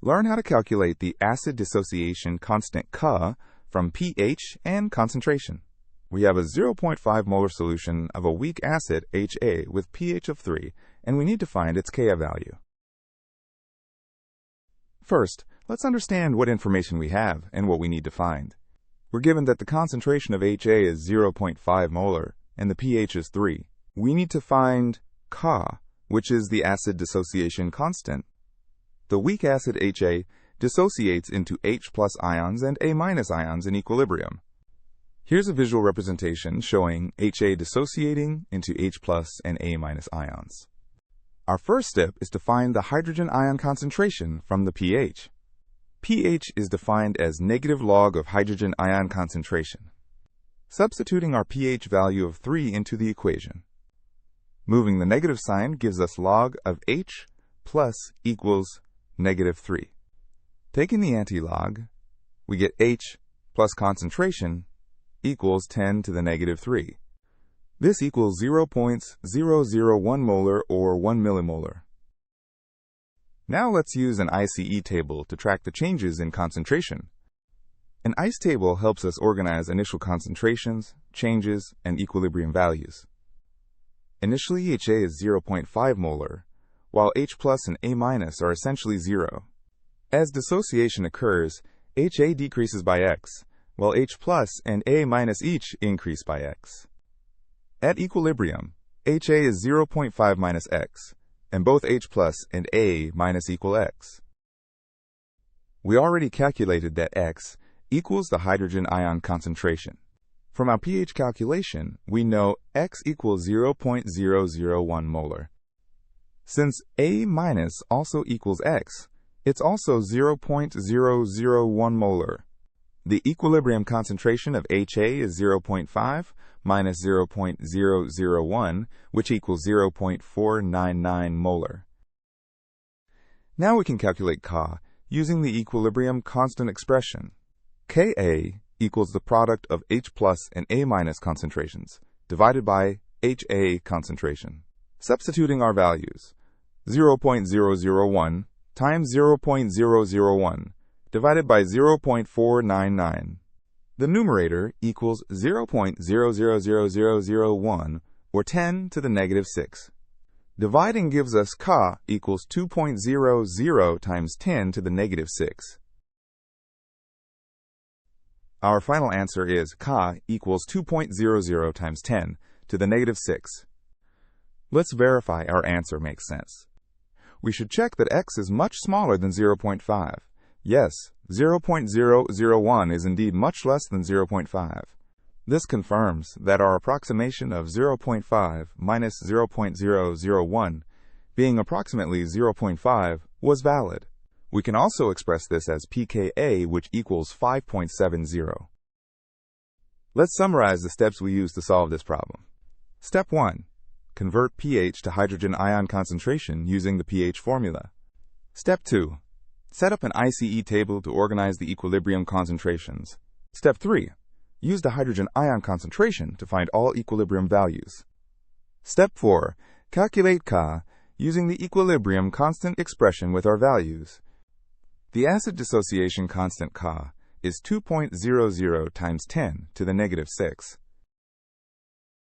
Learn how to calculate the acid dissociation constant Ka from pH and concentration. We have a 0.5 molar solution of a weak acid HA with pH of 3, and we need to find its Ka value. First, let's understand what information we have and what we need to find. We're given that the concentration of HA is 0.5 molar and the pH is 3. We need to find Ka, which is the acid dissociation constant. The weak acid HA dissociates into H+ ions and A- ions in equilibrium. Here's a visual representation showing HA dissociating into H+ and A- ions. Our first step is to find the hydrogen ion concentration from the pH. pH is defined as negative log of hydrogen ion concentration. Substituting our pH value of 3 into the equation. Moving the negative sign gives us log of H plus equals -3. Taking the antilog, we get H plus concentration equals 10 to the -3. This equals 0.001 molar or 1 millimolar. Now let's use an ICE table to track the changes in concentration. An ICE table helps us organize initial concentrations, changes, and equilibrium values. Initially, HA is 0.5 molar, while H+ and A- are essentially 0. As dissociation occurs, HA decreases by X, while H+ and A- each increase by X. At equilibrium, HA is 0.5 minus X, and both H+ and A- equal X. We already calculated that X equals the hydrogen ion concentration. From our pH calculation, we know X equals 0.001 molar. Since A- also equals X, it's also 0.001 molar. The equilibrium concentration of HA is 0.5 minus 0.001, which equals 0.499 molar. Now we can calculate Ka using the equilibrium constant expression. Ka equals the product of H+ and A- concentrations divided by HA concentration. Substituting our values, 0.001 times 0.001 divided by 0.499. The numerator equals 0.000001 or 10 to the -6. Dividing gives us Ka equals 2.00 times 10 to the -6. Our final answer is Ka equals 2.00 times 10 to the -6. Let's verify our answer makes sense. We should check that X is much smaller than 0.5. Yes, 0.001 is indeed much less than 0.5. This confirms that our approximation of 0.5 minus 0.001 being approximately 0.5 was valid. We can also express this as pKa, which equals 5.70. Let's summarize the steps we used to solve this problem. Step 1. Convert pH to hydrogen ion concentration using the pH formula. Step 2. Set up an ICE table to organize the equilibrium concentrations. Step 3. Use the hydrogen ion concentration to find all equilibrium values. Step 4. Calculate Ka using the equilibrium constant expression with our values. The acid dissociation constant Ka is 2.00 times 10 to the -6.